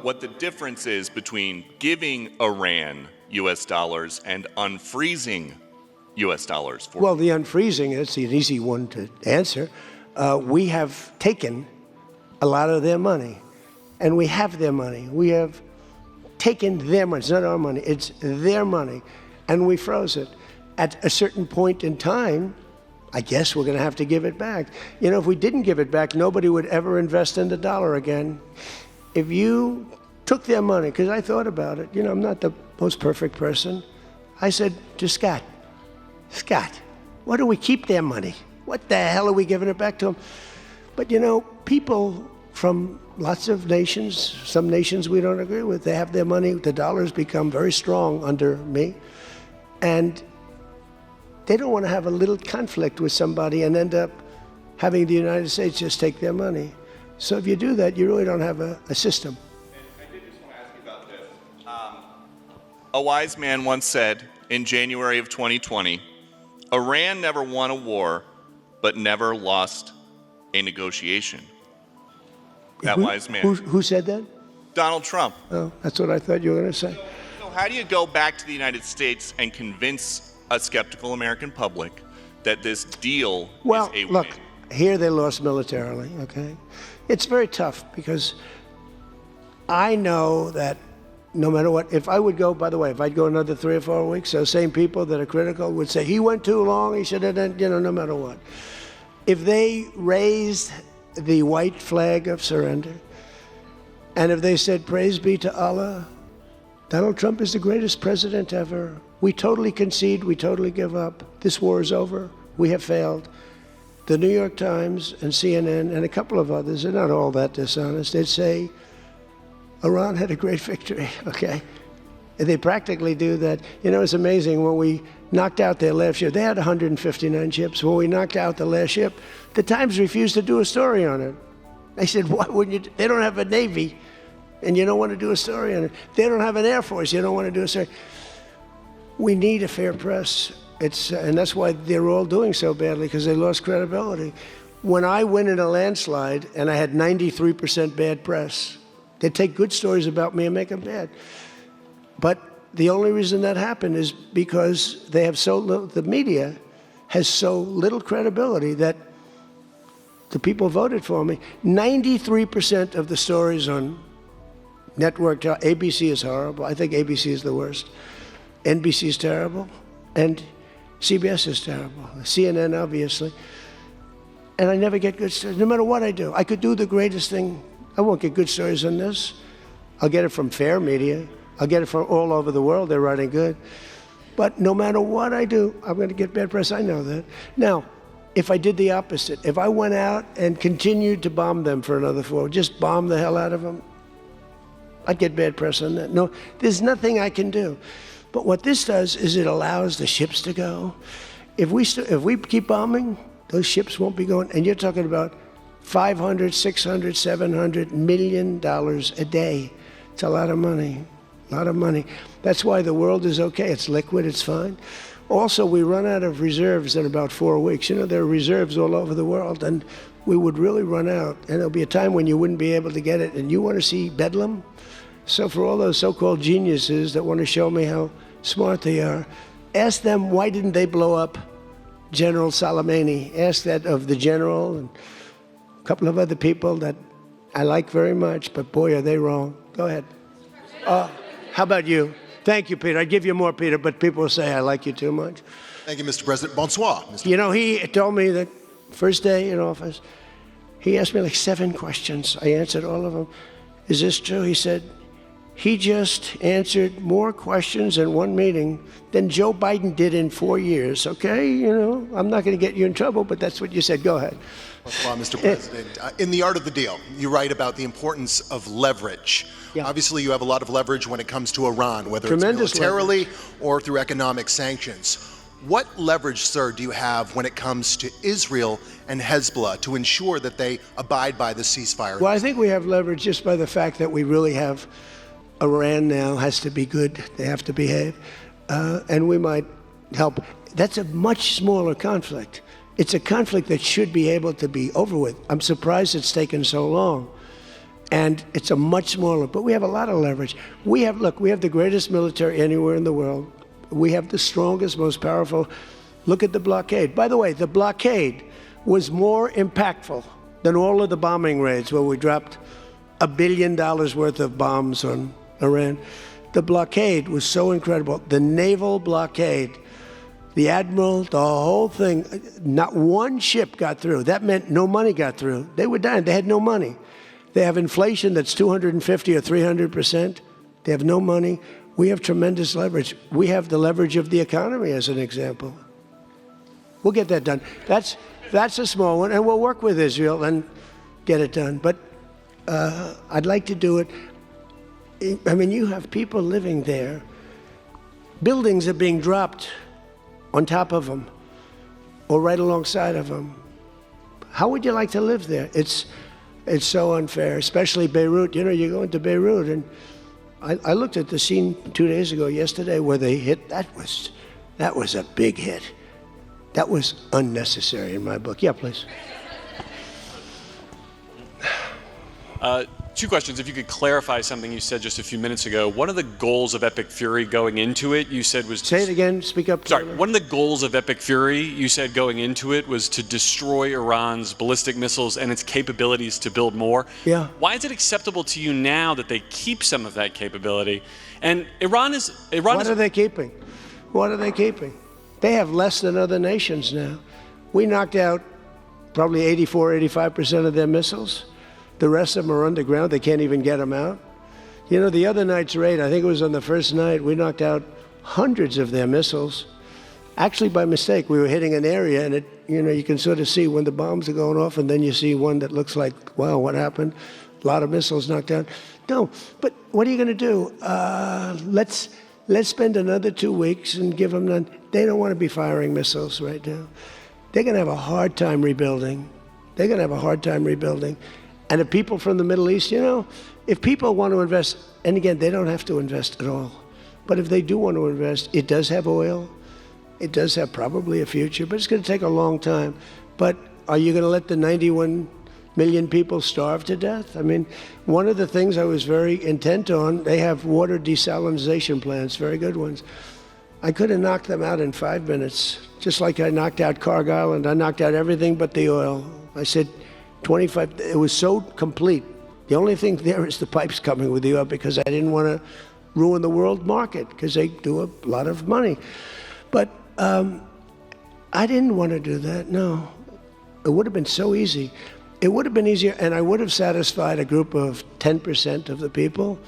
what the difference is between giving Iran U.S. dollars and unfreezing U.S. dollars for. Well, the unfreezing, it's an easy one to answer. We have taken a lot of their money, and we have their money. We have taken their money. It's not our money. It's their money, and we froze it. At a certain point in time, I guess we're going to have to give it back. You know, if we didn't give it back, nobody would ever invest in the dollar again. If you took their money, because I thought about it, you know, I'm not the most perfect person. I said to Scott, why do we keep their money? What the hell are we giving it back to them? But you know, people from lots of nations, some nations we don't agree with, they have their money, the dollar's become very strong under me, and they don't want to have a little conflict with somebody and end up having the United States just take their money. So if you do that, you really don't have a system. I did just want to ask you about this. A wise man once said in January of 2020, Iran never won a war, but never lost a negotiation. That wise man. Who said that? Donald Trump. Oh, that's what I thought you were going to say. So how do you go back to the United States and convince a skeptical American public that this deal well, is a look, win? Here they lost militarily, okay? It's very tough because I know that no matter what, if I would go, by the way, if I'd go another 3 or 4 weeks, those same people that are critical would say, he went too long, he should have done, you know, no matter what. If they raised the white flag of surrender, and if they said, praise be to Allah, Donald Trump is the greatest president ever, we totally concede, we totally give up, this war is over, we have failed. The New York Times and CNN and a couple of others, they're not all that dishonest, they'd say, Iran had a great victory, okay? And they practically do that. You know, it's amazing, when we knocked out their last ship, they had 159 ships. When we knocked out the last ship, the Times refused to do a story on it. They said, why wouldn't you? They don't have a Navy, and you don't want to do a story on it. They don't have an Air Force, you don't want to do a story. We need a fair press. And that's why they're all doing so badly, because they lost credibility. When I win in a landslide and I had 93% bad press, they take good stories about me and make them bad. But the only reason that happened is because they have so little, the media has so little credibility that the people voted for me. 93% of the stories on network, ABC is horrible. I think ABC is the worst. NBC is terrible. And CBS is terrible. CNN, obviously. And I never get good stories, no matter what I do. I could do the greatest thing. I won't get good stories on this. I'll get it from fair media. I'll get it from all over the world. They're writing good. But no matter what I do, I'm going to get bad press. I know that. Now, if I did the opposite, if I went out and continued to bomb them for another 4, just bomb the hell out of them, I'd get bad press on that. No, there's nothing I can do. But what this does is it allows the ships to go. If we keep bombing, those ships won't be going. And you're talking about $500, $600, $700 million a day. It's a lot of money, a lot of money. That's why the world is okay. It's liquid, it's fine. Also, we run out of reserves in about 4 weeks. You know, there are reserves all over the world, and we would really run out. And there'll be a time when you wouldn't be able to get it. And you want to see Bedlam? So for all those so-called geniuses that want to show me how smart they are, ask them, why didn't they blow up General Soleimani? Ask that of the general and a couple of other people that I like very much, but boy, are they wrong. Go ahead. How about you? Thank you, Peter. I'd give you more, Peter, but people will say I like you too much. Thank you, Mr. President. Bonsoir, Mr. You know, he told me that first day in office, he asked me like 7 questions. I answered all of them. Is this true? He said, he just answered more questions in one meeting than Joe Biden did in 4 years, okay? You know, I'm not going to get you in trouble, but that's what you said. Go ahead. Well, Mr. President, in The Art of the Deal, you write about the importance of leverage. Yeah. Obviously, you have a lot of leverage when it comes to Iran, whether Tremendous it's militarily or through economic sanctions. What leverage, sir, do you have when it comes to Israel and Hezbollah to ensure that they abide by the ceasefire? Well, I think we have leverage just by the fact that we really have Iran now has to be good. They have to behave. And we might help. That's a much smaller conflict. It's a conflict that should be able to be over with. I'm surprised it's taken so long. And it's a much smaller, but we have a lot of leverage. We have the greatest military anywhere in the world. We have the strongest, most powerful. Look at the blockade. By the way, the blockade was more impactful than all of the bombing raids where we dropped $1 billion worth of bombs on Iran. The blockade was so incredible. The naval blockade, the admiral, the whole thing, not one ship got through. That meant no money got through. They were dying. They had no money. They have inflation that's 250 or 300%. They have no money. We have tremendous leverage. We have the leverage of the economy, as an example. We'll get that done. That's a small one, and we'll work with Israel and get it done. But I'd like to do it. I mean, you have people living there. Buildings are being dropped on top of them or right alongside of them. How would you like to live there? It's so unfair, especially Beirut. You know, you go into Beirut, and I looked at the scene 2 days ago, yesterday, where they hit. That was a big hit. That was unnecessary in my book. Yeah, please. Two questions. If you could clarify something you said just a few minutes ago. One of the goals of Epic Fury going into it, you said was... Say it again. Speak up. Sorry. One of the goals of Epic Fury, you said going into it, was to destroy Iran's ballistic missiles and its capabilities to build more. Yeah. Why is it acceptable to you now that they keep some of that capability? And Iran is... What are they keeping? What are they keeping? They have less than other nations now. We knocked out probably 85% of their missiles. The rest of them are underground. They can't even get them out. You know, the other night's raid, I think it was on the first night, we knocked out hundreds of their missiles. Actually, by mistake, we were hitting an area, and you can sort of see when the bombs are going off, and then you see one that looks like, wow, what happened? A lot of missiles knocked out. No, but what are you going to do? Let's spend another 2 weeks and give them none. They don't want to be firing missiles right now. They're going to have a hard time rebuilding. And if people from the Middle East, if people want to invest, and again, they don't have to invest at all, but if they do want to invest, it does have oil. It does have probably a future, but it's going to take a long time. But are you going to let the 91 million people starve to death? I mean, one of the things I was very intent on, they have water desalinization plants, very good ones. I could have knocked them out in 5 minutes, just like I knocked out Cargill, and I knocked out everything but the oil. I said, 25, it was so complete. The only thing there is the pipes coming with the oil because I didn't want to ruin the world market because they do a lot of money. But I didn't want to do that, no. It would have been so easy. It would have been easier, and I would have satisfied a group of 10% of the people,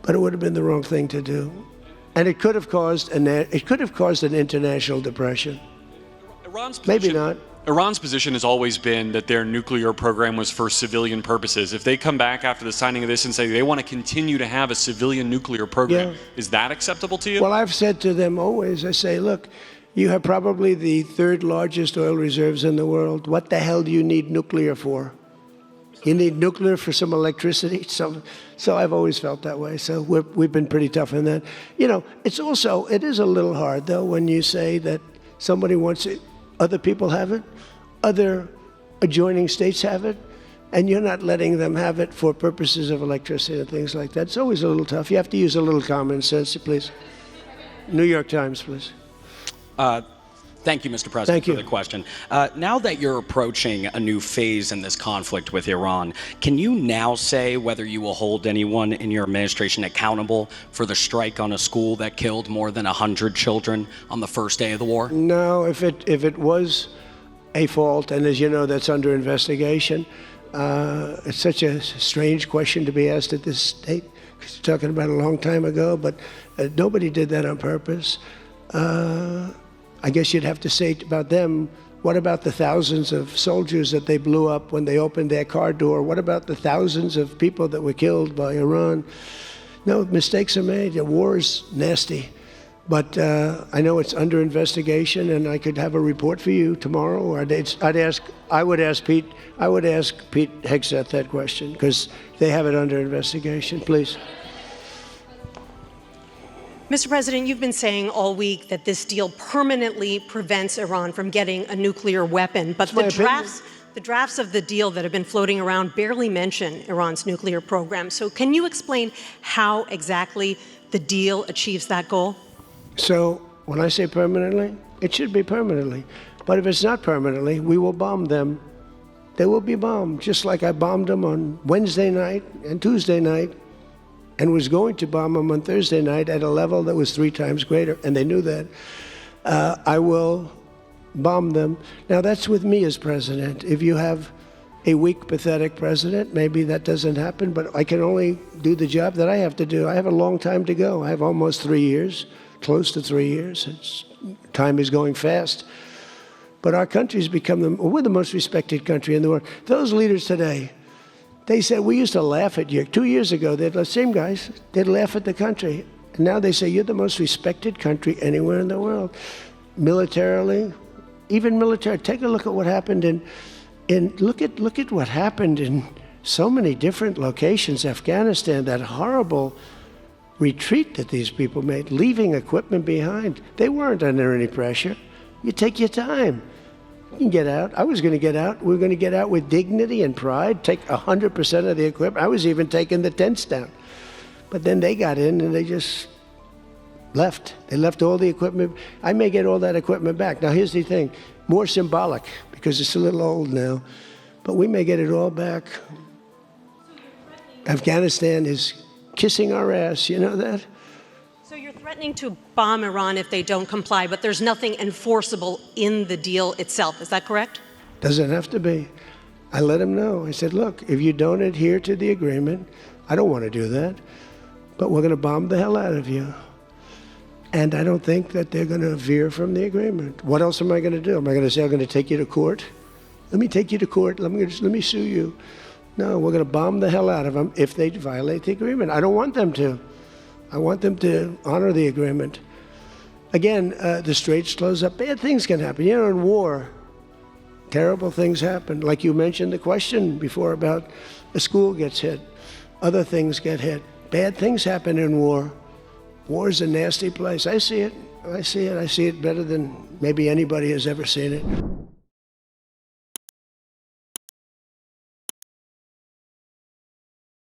but it would have been the wrong thing to do. And it could have caused an international depression. Maybe not. Iran's position has always been that their nuclear program was for civilian purposes. If they come back after the signing of this and say they want to continue to have a civilian nuclear program, is that acceptable to you? Well, I've said to them always, I say, look, you have probably the third largest oil reserves in the world. What the hell do you need nuclear for? You need nuclear for some electricity? So I've always felt that way. So we've been pretty tough on that. It is a little hard, though, when you say that somebody wants it. Other people have it, other adjoining states have it, and you're not letting them have it for purposes of electricity and things like that. It's always a little tough. You have to use a little common sense, please. New York Times, please. Thank you, Mr. President, Thank you. for the question. Now that you're approaching a new phase in this conflict with Iran, can you now say whether you will hold anyone in your administration accountable for the strike on a school that killed more than 100 children on the first day of the war? No, if it was a fault, and as you know, that's under investigation, it's such a strange question to be asked at this state, because you're talking about a long time ago, but nobody did that on purpose. I guess you'd have to say about them, what about the thousands of soldiers that they blew up when they opened their car door? What about the thousands of people that were killed by Iran? No, mistakes are made. The war is nasty. But I know it's under investigation, and I could have a report for you tomorrow. Or I would ask Pete Hegseth that question, because they have it under investigation. Please. Mr. President, you've been saying all week that this deal permanently prevents Iran from getting a nuclear weapon, but the The drafts of the deal that have been floating around barely mention Iran's nuclear program. So can you explain how exactly the deal achieves that goal? So when I say permanently, it should be permanently. But if it's not permanently, we will bomb them. They will be bombed, just like I bombed them on Wednesday night and Tuesday night, and was going to bomb them on Thursday night at a level that was 3 times greater, and they knew that. I will bomb them. Now, that's with me as president. If you have a weak, pathetic president, maybe that doesn't happen, but I can only do the job that I have to do. I have a long time to go. I have almost 3 years, close to 3 years. Time is going fast. But our country's become we're the most respected country in the world. Those leaders today, they said, we used to laugh at you. 2 years ago, the same guys, they'd laugh at the country. And now they say, you're the most respected country anywhere in the world. Militarily, even military. Take a look at what happened look at what happened in so many different locations. Afghanistan, that horrible retreat that these people made, leaving equipment behind. They weren't under any pressure. You take your time. You can get out. I was going to get out. We were going to get out with dignity and pride, take 100% of the equipment. I was even taking the tents down. But then they got in and they just left. They left all the equipment. I may get all that equipment back. Now, here's the thing. More symbolic, because it's a little old now. But we may get it all back. Afghanistan is kissing our ass. You know that? So you're threatening to bomb Iran if they don't comply, but there's nothing enforceable in the deal itself. Is that correct? Doesn't have to be. I let them know. I said, look, if you don't adhere to the agreement, I don't want to do that, but we're going to bomb the hell out of you. And I don't think that they're going to veer from the agreement. What else am I going to do? Am I going to say, I'm going to take you to court? Let me take you to court. Let me sue you. No, we're going to bomb the hell out of them if they violate the agreement. I don't want them to. I want them to honor the agreement. Again, the straits close up. Bad things can happen. You know, in war, terrible things happen. Like you mentioned the question before about a school gets hit. Other things get hit. Bad things happen in war. War is a nasty place. I see it. I see it better than maybe anybody has ever seen it.